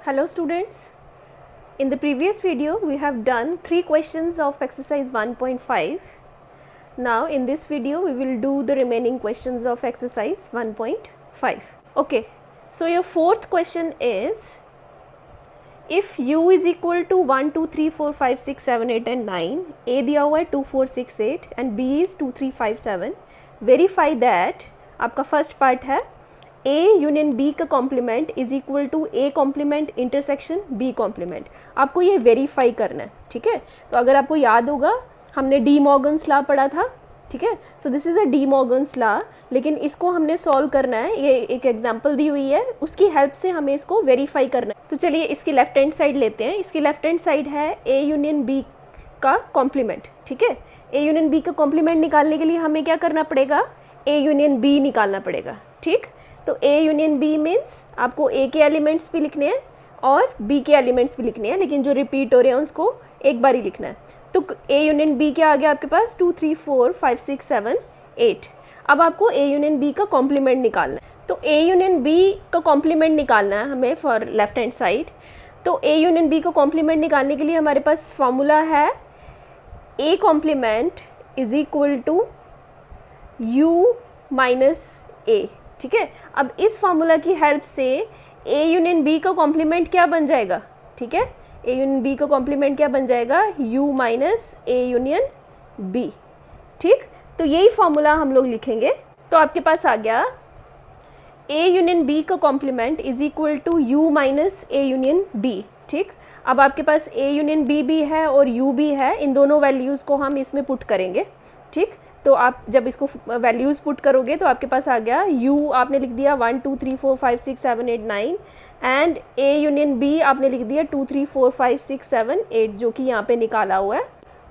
Hello students, in the previous video we have done 3 questions of exercise 1.5. Now in this video we will do the remaining questions of exercise 1.5. Okay, so your fourth question is, if u is equal to 1, 2, 3, 4, 5, 6, 7, 8 and 9, a दिया हुआ है 2, 4, 6, 8 and b is 2, 3, 5, 7, verify that आपका first part है A union B का complement is equal to A complement intersection B complement. आपको ये verify करना है, ठीक है. तो अगर आपको याद होगा हमने डी मॉर्गन्स लॉ पढ़ा था, ठीक है. So this is a de Morgan's law, लेकिन इसको हमने सॉल्व करना है. ये एक एग्जांपल दी हुई है, उसकी हेल्प से हमें इसको वेरीफाई करना है. तो चलिए इसकी लेफ्ट हैंड साइड लेते हैं. इसकी लेफ्ट हैंड साइड है A यूनियन B का कॉम्प्लीमेंट, ठीक है. A यूनियन B का कॉम्प्लीमेंट निकालने के लिए हमें क्या करना पड़ेगा, A यूनियन B निकालना पड़ेगा, ठीक. तो A यूनियन B मीन्स आपको A के एलिमेंट्स भी लिखने हैं और B के एलिमेंट्स भी लिखने हैं, लेकिन जो रिपीट हो रहे हैं उसको एक बार ही लिखना है. तो A यूनियन B क्या आ गया आपके पास, 2, 3, 4, 5, 6, 7, 8. अब आपको A यूनियन B का कॉम्प्लीमेंट निकालना है. तो A यूनियन B का कॉम्प्लीमेंट निकालना है हमें फॉर लेफ्ट हैंड साइड. तो A यूनियन B का कॉम्प्लीमेंट निकालने के लिए हमारे पास फॉर्मूला है A complement is equal to U minus A, ठीक है. अब इस फार्मूला की हेल्प से A यूनियन B का कॉम्प्लीमेंट क्या बन जाएगा, ठीक है. A यूनियन B का कॉम्प्लीमेंट क्या बन जाएगा, U minus A union B, ठीक. तो यही फार्मूला हम लोग लिखेंगे. तो आपके पास आ गया A यूनियन B का complement is equal to U minus A union B, ठीक. अब आपके पास A यूनियन B भी है और U भी है. इन दोनों वैल्यूज़ को हम इसमें पुट करेंगे, ठीक. तो आप जब इसको वैल्यूज़ पुट करोगे तो आपके पास आ गया U आपने लिख दिया 1, 2, 3, 4, 5, 6, 7, 8, 9 एंड A यूनियन B आपने लिख दिया 2, 3, 4, 5, 6, 7, 8 जो कि यहाँ पे निकाला हुआ है.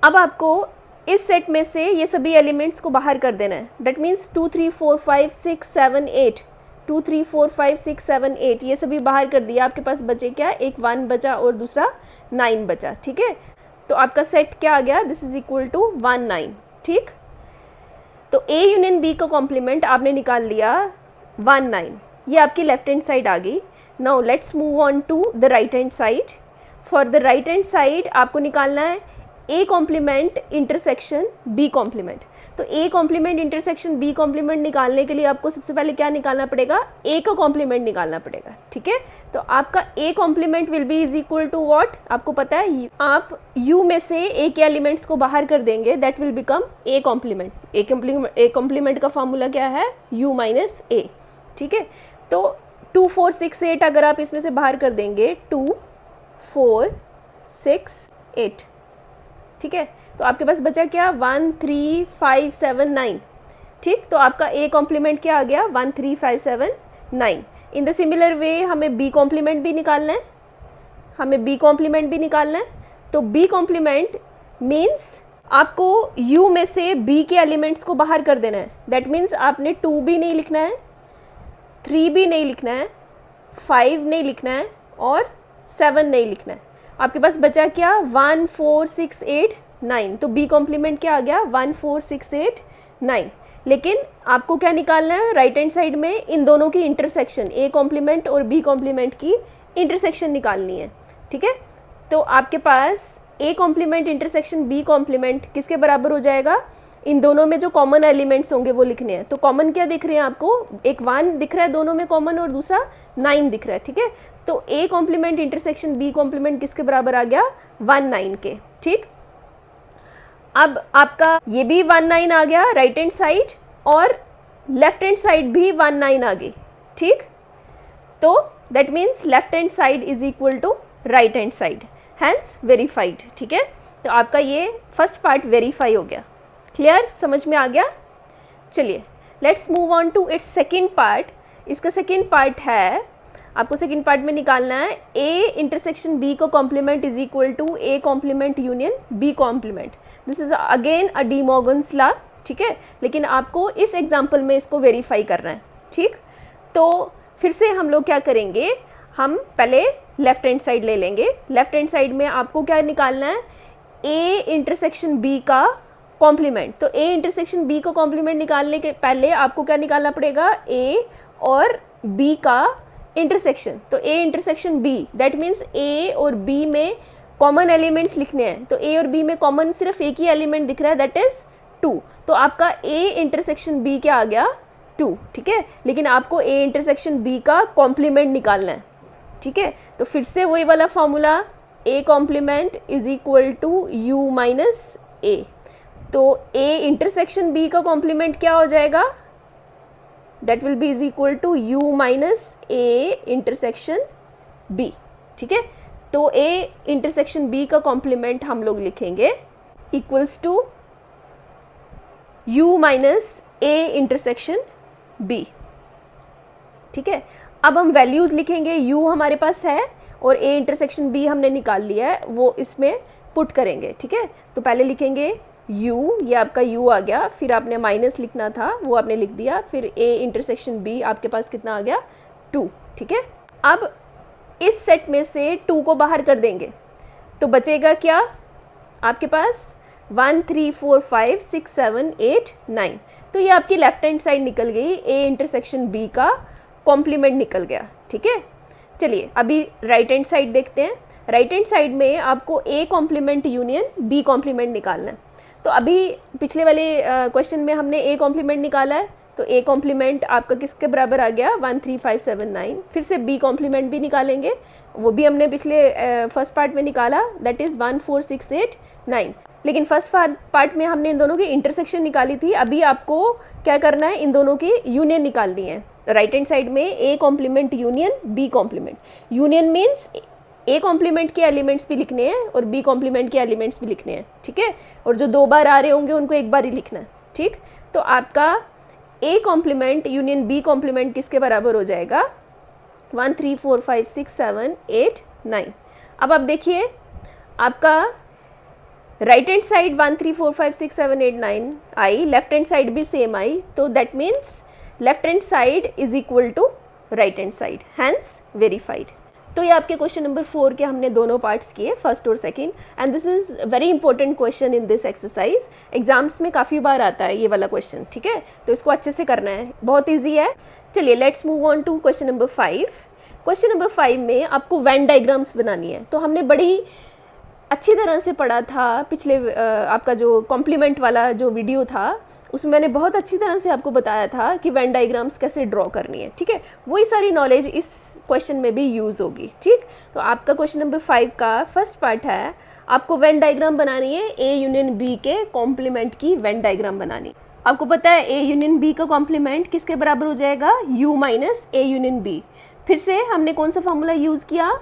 अब आपको इस सेट में से ये सभी एलिमेंट्स को बाहर कर देना है. दैट मीन्स 2, 3, 4, 5, 6, 7, 8, 2, 3, 4, 5, 6, 7, 8 ये सभी बाहर कर दिया. आपके पास बचे क्या, एक 1 बचा और दूसरा 9 बचा, ठीक है. तो आपका सेट क्या आ गया, दिस इज इक्वल टू 1, 9, ठीक. तो A यूनियन B का कॉम्प्लीमेंट आपने निकाल लिया 1, 9. ये आपकी लेफ्ट हैंड साइड आ गई. Now let's move on to the right hand side. For the right hand side आपको निकालना है A complement intersection B complement. तो A complement intersection B complement निकालने के लिए आपको सबसे पहले क्या निकालना पड़ेगा, A का कॉम्प्लीमेंट निकालना पड़ेगा, ठीक है. तो आपका A complement will be is equal to what, आपको पता है आप U में से A के एलिमेंट्स को बाहर कर देंगे, that will become A complement. A complement का फॉर्मूला क्या है, U माइनस A, ठीक है. तो 2, 4, 6, 8 अगर आप इसमें से बाहर कर देंगे 2, 4, 6, 8, ठीक है. तो आपके पास बचा क्या, 1, 3, 5, 7, 9, ठीक. तो आपका A कॉम्प्लीमेंट क्या आ गया, 1, 3, 5, 7, 9. इन द सिमिलर वे हमें B कॉम्प्लीमेंट भी निकालना है, तो B कॉम्प्लीमेंट मीन्स आपको U में से B के एलिमेंट्स को बाहर कर देना है. दैट मीन्स आपने 2 भी नहीं लिखना है, 3 भी नहीं लिखना है, 5 नहीं लिखना है और 7 नहीं लिखना है. आपके पास बचा क्या, 1, 4, 6, 8, 9. तो B कॉम्प्लीमेंट क्या आ गया, 1, 4, 6, 8, 9. लेकिन आपको क्या निकालना है, राइट हैंड साइड में इन दोनों की इंटरसेक्शन, A कॉम्प्लीमेंट और B कॉम्प्लीमेंट की इंटरसेक्शन निकालनी है, ठीक है. तो आपके पास A complement intersection B complement किसके बराबर हो जाएगा, इन दोनों में जो कॉमन एलिमेंट्स होंगे वो लिखने हैं. तो कॉमन क्या दिख रहे हैं आपको, एक 1 दिख रहा है दोनों में कॉमन और दूसरा 9 दिख रहा है, ठीक है. तो A complement intersection B complement किसके बराबर आ गया, 1, 9 के, ठीक. अब आपका ये भी 1, 9 आ गया राइट हैंड साइड और लेफ्ट हैंड साइड भी 1, 9 आ गई, ठीक. तो that means left hand side is equal to right hand side, hence verified, ठीक है. तो आपका ये फर्स्ट पार्ट वेरीफाई हो गया. क्लियर, समझ में आ गया. चलिए let's move on to its second part. इसका सेकेंड पार्ट है, आपको सेकेंड पार्ट में निकालना है A इंटरसेक्शन B का complement is equal to A complement union B complement. This is again a de Morgan's law, ठीक है. लेकिन आपको इस एग्जाम्पल में इसको वेरीफाई करना है, ठीक. तो फिर से हम लोग क्या करेंगे, हम पहले लेफ्ट हैंड साइड ले लेंगे. लेफ्ट हैंड साइड में आपको क्या निकालना है, A इंटरसेक्शन B का कॉम्प्लीमेंट. तो A इंटरसेक्शन B का कॉम्प्लीमेंट निकालने के पहले आपको क्या निकालना पड़ेगा, A और B का इंटरसेक्शन, तो A intersection B, that means A और बी में कॉमन एलिमेंट्स लिखने हैं। तो ए और बी में कॉमन सिर्फ एक ही एलिमेंट दिख रहा है, दैट इज 2। तो आपका ए इंटरसेक्शन बी क्या आ गया, 2, ठीक है। लेकिन आपको ए इंटरसेक्शन बी का कॉम्प्लीमेंट निकालना है, ठीक है। तो फिर से वही वाला formula, A complement is equal to U minus A. तो ए इंटरसेक्शन बी का कॉम्प्लीमेंट क्या हो जाएगा, that will be is equal to U minus A intersection B, ठीक है। तो ए इंटरसेक्शन बी का कॉम्प्लीमेंट हम लोग लिखेंगे equals to U minus A intersection B, ठीक है। अब हम वैल्यूज़ लिखेंगे, u हमारे पास है और a इंटरसेक्शन b हमने निकाल लिया है, वो इसमें पुट करेंगे, ठीक है। तो पहले लिखेंगे u, ये आपका u आ गया, फिर आपने माइनस लिखना था वो आपने लिख दिया, फिर a इंटरसेक्शन b आपके पास कितना आ गया, 2, ठीक है। अब इस सेट में से 2 को बाहर कर देंगे तो बचेगा क्या आपके पास, 1 3 4 5 6 7 8 9। तो ये आपकी लेफ्ट हैंड साइड निकल गई, a इंटरसेक्शन b का कॉम्प्लीमेंट निकल गया, ठीक है। चलिए अभी राइट हैंड साइड देखते हैं। राइट हैंड साइड में आपको a complement union b complement निकालना है। तो अभी पिछले वाले क्वेश्चन में हमने a कॉम्प्लीमेंट निकाला है, तो a कॉम्प्लीमेंट आपका किसके बराबर आ गया, 1 3 5 7 9। फिर से b कॉम्प्लीमेंट भी निकालेंगे, वो भी हमने पिछले फर्स्ट पार्ट में निकाला, दैट इज़ 1 4 6 8 9। लेकिन फर्स्ट पार्ट में हमने इन दोनों की इंटरसेक्शन निकाली थी, अभी आपको क्या करना है, इन दोनों की यूनियन निकालनी है। राइट हैंड साइड में A complement union B complement. Union means A complement के एलिमेंट्स भी लिखने हैं और बी कॉम्प्लीमेंट के एलिमेंट्स भी लिखने हैं, ठीक है। और जो 2 बार आ रहे होंगे उनको एक बार ही लिखना है, ठीक। तो आपका A complement union B complement किसके बराबर हो जाएगा, 1 3 4 5 6 7 8 9। अब आप देखिए आपका राइट हैंड साइड 1 3 4 5 6 7 8 9 आई, लेफ्ट हैंड साइड भी सेम आई, तो that means left hand side is equal to right hand side, hence verified. तो ये आपके क्वेश्चन नंबर 4 के हमने दोनों पार्ट्स किए, फर्स्ट और second, and this is very important question in this exercise. Exams में काफ़ी बार आता है ये वाला क्वेश्चन, ठीक है। तो इसको अच्छे से करना है, बहुत ईजी है। चलिए let's move on to question number 5। Question number 5 में आपको वेन डायग्राम्स बनानी है। तो हमने बड़ी अच्छी तरह से पढ़ा था पिछले आपका जो कॉम्प्लीमेंट वाला जो वीडियो था, उसमें मैंने बहुत अच्छी तरह से आपको बताया था कि वेन डायग्राम्स कैसे ड्रॉ करनी है, ठीक है। वही सारी नॉलेज इस क्वेश्चन में भी यूज़ होगी, ठीक। तो आपका क्वेश्चन नंबर 5 का फर्स्ट पार्ट है, आपको वेन डायग्राम बनानी है ए यूनियन बी के कॉम्प्लीमेंट की वेन डायग्राम बनानी। आपको पता है ए यूनियन बी का कॉम्प्लीमेंट किसके बराबर हो जाएगा, u minus A union B. फिर से हमने कौन सा फॉर्मूला यूज़ किया,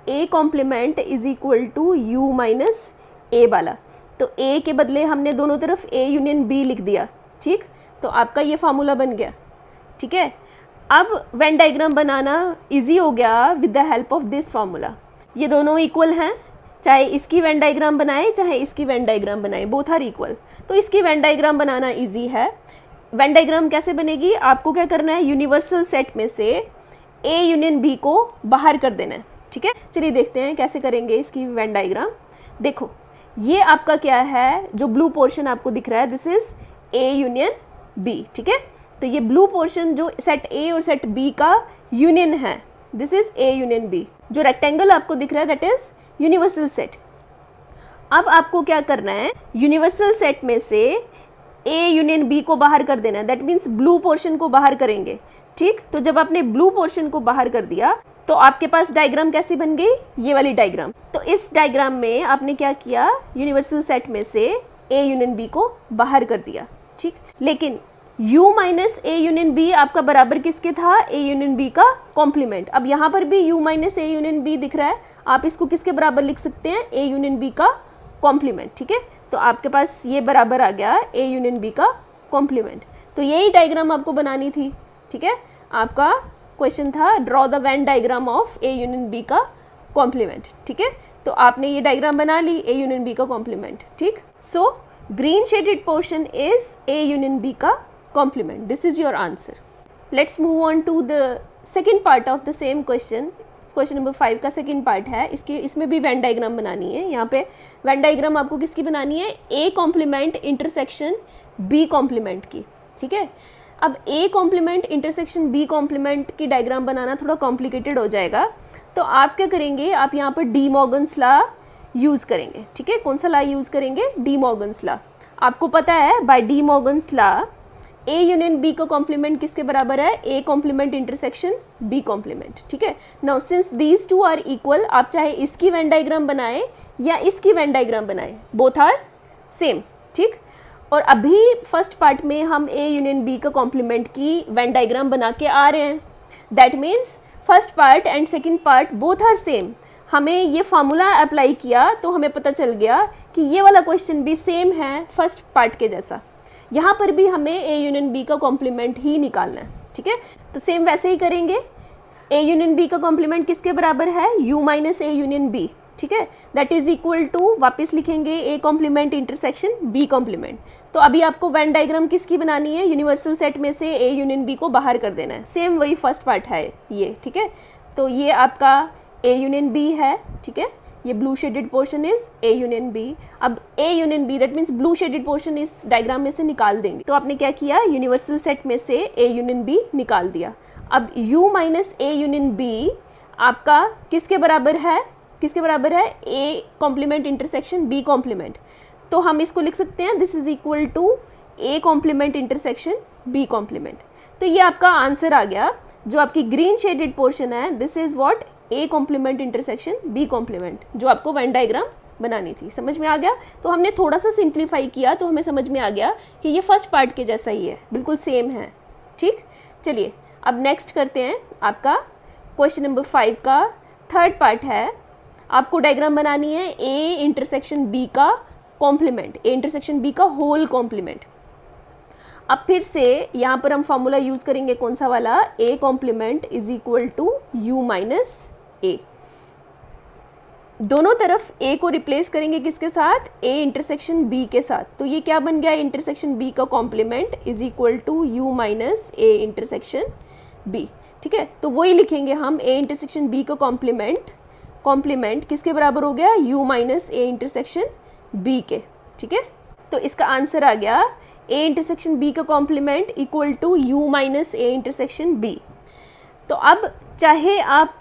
A complement is equal to U minus A वाला। तो ए के बदले हमने दोनों तरफ ए यूनियन बी लिख दिया, ठीक। तो आपका ये फार्मूला बन गया, ठीक है। अब वेन डायग्राम बनाना इजी हो गया with the help of this formula. ये दोनों इक्वल हैं, चाहे इसकी वेन डायग्राम बनाए चाहे इसकी वेन डायग्राम बनाए, बोथ आर इक्वल। तो इसकी वेन डायग्राम बनाना इजी है। वेन डायग्राम कैसे बनेगी, आपको क्या करना है, यूनिवर्सल सेट में से ए यूनियन बी को बाहर कर देना है, ठीक है। चलिए देखते हैं कैसे करेंगे इसकी वेन डायग्राम। देखो ये आपका क्या है, जो ब्लू पोर्शन आपको दिख रहा है, this is A union B, ठीक है। तो ये ब्लू पोर्शन जो सेट ए और सेट बी का यूनियन है, this is A union B. जो रेक्टेंगल आपको दिख रहा है दैट इज यूनिवर्सल सेट। अब आपको क्या करना है, यूनिवर्सल सेट में से ए यूनियन बी को बाहर कर देना है, दैट मीन्स ब्लू पोर्शन को बाहर करेंगे, ठीक। तो जब आपने ब्लू पोर्शन को बाहर कर दिया तो आपके पास डायग्राम कैसी बन गई, ये वाली डायग्राम। तो इस डायग्राम में आपने क्या किया, यूनिवर्सल सेट में से ए यूनियन बी को बाहर कर दिया, ठीक। लेकिन u minus A union B आपका बराबर किसके था, ए यूनियन बी का कॉम्प्लीमेंट। अब यहाँ पर भी u minus A union B दिख रहा है, आप इसको किसके बराबर लिख सकते हैं, ए यूनियन बी का कॉम्प्लीमेंट, ठीक है। तो आपके पास ये बराबर आ गया ए यूनियन बी का कॉम्प्लीमेंट। तो यही डायग्राम आपको बनानी थी, ठीक है। आपका क्वेश्चन था draw the Venn diagram of A union B का कॉम्प्लीमेंट, ठीक है। तो आपने ये डायग्राम बना ली ए यूनियन बी का कॉम्प्लीमेंट, ठीक। So green shaded portion is A union B का complement. This is your answer. Let's move on to the second part of the same question. Question number 5 का second part है, इसमें भी Venn diagram बनानी है। यहाँ पे Venn diagram आपको किसकी बनानी है, A complement intersection B complement की, ठीक है। अब A complement intersection B complement की डायग्राम बनाना थोड़ा कॉम्प्लिकेटेड हो जाएगा, तो आप क्या करेंगे, आप यहाँ पर डी मॉर्गन्स लॉ यूज़ करेंगे। ठीक है, कौन सा लॉ यूज़ करेंगे, डी मॉर्गन्स लॉ। आपको पता है by de Morgan's law A union B का कॉम्प्लीमेंट किसके बराबर है, A complement intersection B complement. ठीक है, now since these two are equal, आप चाहे इसकी वेन डायग्राम बनाएं या इसकी वेन डायग्राम बनाएं, बोथ आर सेम। ठीक, और अभी फर्स्ट पार्ट में हम A यूनियन B का कॉम्प्लीमेंट की वेन डायग्राम बना के आ रहे हैं। That means first part and second part both are same. हमें ये फार्मूला अप्लाई किया तो हमें पता चल गया कि ये वाला क्वेश्चन भी सेम है फर्स्ट पार्ट के जैसा। यहाँ पर भी हमें A यूनियन B का कॉम्प्लीमेंट ही निकालना है। ठीक है, तो सेम वैसे ही करेंगे। A यूनियन B का कॉम्प्लीमेंट किसके बराबर है, U minus A union B। ठीक है, दैट इज इक्वल टू, वापस लिखेंगे A complement intersection B complement. तो अभी आपको वेन डायग्राम किसकी बनानी है, यूनिवर्सल सेट में से A यूनियन B को बाहर कर देना है। सेम वही फर्स्ट पार्ट है ये। ठीक है, तो ये आपका A यूनियन B है। ठीक है, ये blue shaded portion is A union B। अब A union B that means blue shaded portion इस डायग्राम में से निकाल देंगे। तो आपने क्या किया, यूनिवर्सल सेट में से A यूनियन B निकाल दिया। अब U minus A union B आपका किसके बराबर है, किसके बराबर है, A complement intersection B complement. तो हम इसको लिख सकते हैं, this is equal to A complement intersection B complement. तो ये आपका आंसर आ गया। जो आपकी ग्रीन शेडेड पोर्शन है, this is what, A complement intersection B complement, जो आपको वेन डायग्राम बनानी थी। समझ में आ गया। तो हमने थोड़ा सा सिंप्लीफाई किया तो हमें समझ में आ गया कि ये फर्स्ट पार्ट के जैसा ही है, बिल्कुल सेम है। ठीक, चलिए अब नेक्स्ट करते हैं। आपका क्वेश्चन नंबर 5 का थर्ड पार्ट है। आपको डायग्राम बनानी है A इंटरसेक्शन B का कॉम्प्लीमेंट, A इंटरसेक्शन B का होल कॉम्प्लीमेंट। अब फिर से यहाँ पर हम फॉर्मूला यूज़ करेंगे, कौन सा वाला, A complement is equal to U minus A। दोनों तरफ A को रिप्लेस करेंगे किसके साथ, A इंटरसेक्शन B के साथ। तो ये क्या बन गया, इंटरसेक्शन B का complement is equal to U minus A intersection B। ठीक है, तो वही लिखेंगे हम, A इंटरसेक्शन B का कॉम्प्लीमेंट किसके बराबर हो गया, U minus A intersection B के। ठीक है, तो इसका आंसर आ गया A इंटरसेक्शन B का complement equal to U minus A intersection B। तो अब चाहे आप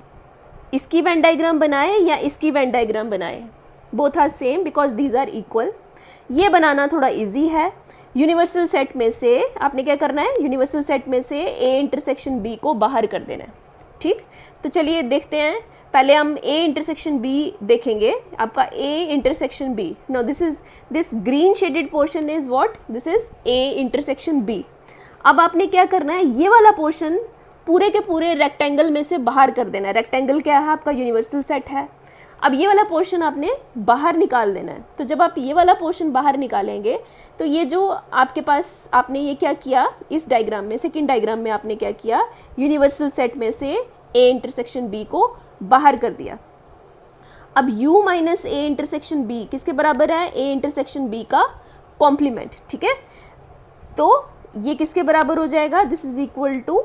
इसकी वेन डायग्राम बनाए या इसकी वेन डायग्राम बनाए, both are same because these are equal. ये बनाना थोड़ा इजी है। यूनिवर्सल सेट में से आपने क्या करना है, यूनिवर्सल सेट में से A इंटरसेक्शन B को बाहर कर देना है। ठीक, तो चलिए देखते हैं। पहले हम A इंटरसेक्शन B देखेंगे। आपका A intersection B, no this green shaded portion is what, this is A intersection B। अब आपने क्या करना है, ये वाला पोर्शन पूरे के पूरे रेक्टेंगल में से बाहर कर देना है। रेक्टेंगल क्या है, आपका यूनिवर्सल सेट है। अब ये वाला पोर्शन आपने बाहर निकाल देना है। तो जब आप ये वाला पोर्शन बाहर निकालेंगे तो ये जो आपके पास, आपने ये क्या किया इस डायग्राम में, सेकंड डायग्राम में आपने क्या किया, यूनिवर्सल सेट में से A इंटरसेक्शन B को बाहर कर दिया। अब U minus A intersection B किसके बराबर है, A इंटरसेक्शन B का कॉम्प्लीमेंट। ठीक है, तो ये किसके बराबर हो जाएगा, this is equal to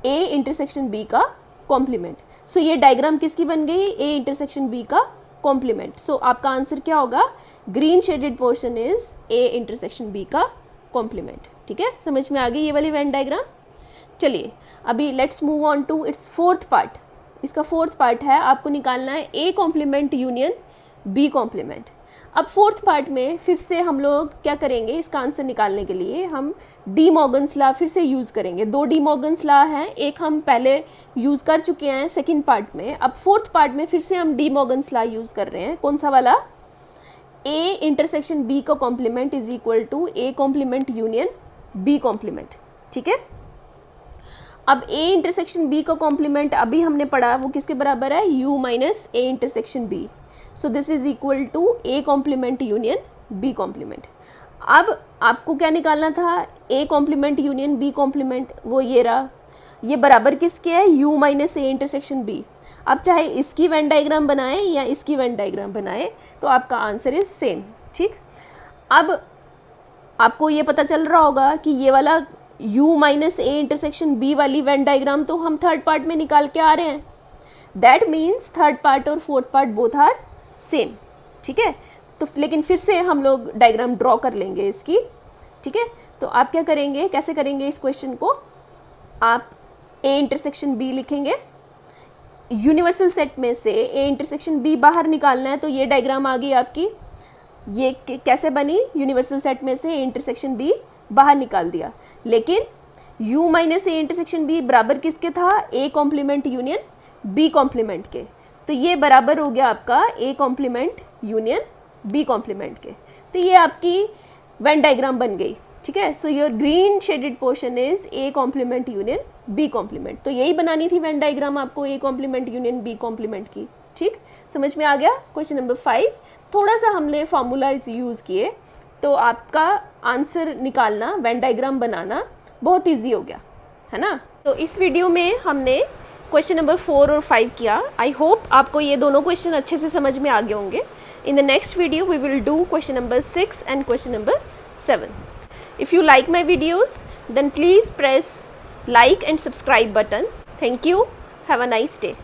A intersection B का कॉम्प्लीमेंट। सो ये डायग्राम किसकी बन गई, A इंटरसेक्शन B का कॉम्प्लीमेंट। सो आपका आंसर क्या होगा, green shaded portion is A intersection B का कॉम्प्लीमेंट। ठीक है, समझ में आ गई ये वाली वेन डायग्राम। चलिए अभी let's move on to its fourth part. इसका फोर्थ पार्ट है, आपको निकालना है A complement union B complement. अब फोर्थ पार्ट में फिर से हम लोग क्या करेंगे, इसका आंसर निकालने के लिए हम डी मॉर्गन्स लॉ फिर से यूज़ करेंगे। दो डी मॉर्गन्स लॉ हैं, एक हम पहले यूज़ कर चुके हैं सेकंड पार्ट में। अब फोर्थ पार्ट में फिर से हम डी मॉर्गन्स लॉ यूज़ कर रहे हैं। कौन सा वाला, A इंटरसेक्शन B का complement is equal to A complement union B complement. ठीक है, अब A इंटरसेक्शन B का कॉम्प्लीमेंट अभी हमने पढ़ा, वो किसके बराबर है, U minus A intersection B। So this is equal to A complement union B complement. अब आपको क्या निकालना था, A complement union B complement, वो ये रहा। ये बराबर किसके है, U minus A intersection B। अब चाहे इसकी वेन डायग्राम बनाए या इसकी वेन डायग्राम बनाए तो आपका आंसर इज सेम। ठीक, अब आपको ये पता चल रहा होगा कि ये वाला U minus A intersection B वाली वेन डायग्राम तो हम थर्ड पार्ट में निकाल के आ रहे हैं। दैट मीन्स थर्ड पार्ट और fourth part both are same. ठीक है, तो लेकिन फिर से हम लोग डायग्राम ड्रॉ कर लेंगे इसकी। ठीक है, तो आप क्या करेंगे, कैसे करेंगे इस क्वेश्चन को, आप ए इंटरसेक्शन बी लिखेंगे, यूनिवर्सल सेट में से ए इंटरसेक्शन बी बाहर निकालना है, तो ये डायग्राम आ गई आपकी, ये कैसे बनी, यूनिवर्सल सेट में से ए इंटरसेक्शन बी बाहर निकाल दिया, लेकिन u minus A intersection B बराबर किसके था, A complement union B complement के, तो ये बराबर हो गया आपका A complement union B complement के। तो ये आपकी वेन डायग्राम बन गई, ठीक है। So your green shaded portion is A complement union B complement, तो यही बनानी थी वेन डायग्राम आपको, A complement union B complement की, ठीक, समझ में आ गया। क्वेश्चन नंबर 5 थोड़ा सा हमने फॉर्मूलाज यूज़ किए, तो आपका आंसर निकालना, वेन डायग्राम बनाना बहुत ईजी हो गया, है ना। तो इस वीडियो में हमने क्वेश्चन नंबर 4 और 5 किया। आई होप आपको ये दोनों क्वेश्चन अच्छे से समझ में आ गए होंगे। In the next video we will do question number 6 and question number 7. If you like my videos, then please press like and subscribe button. Thank you. Have a nice day.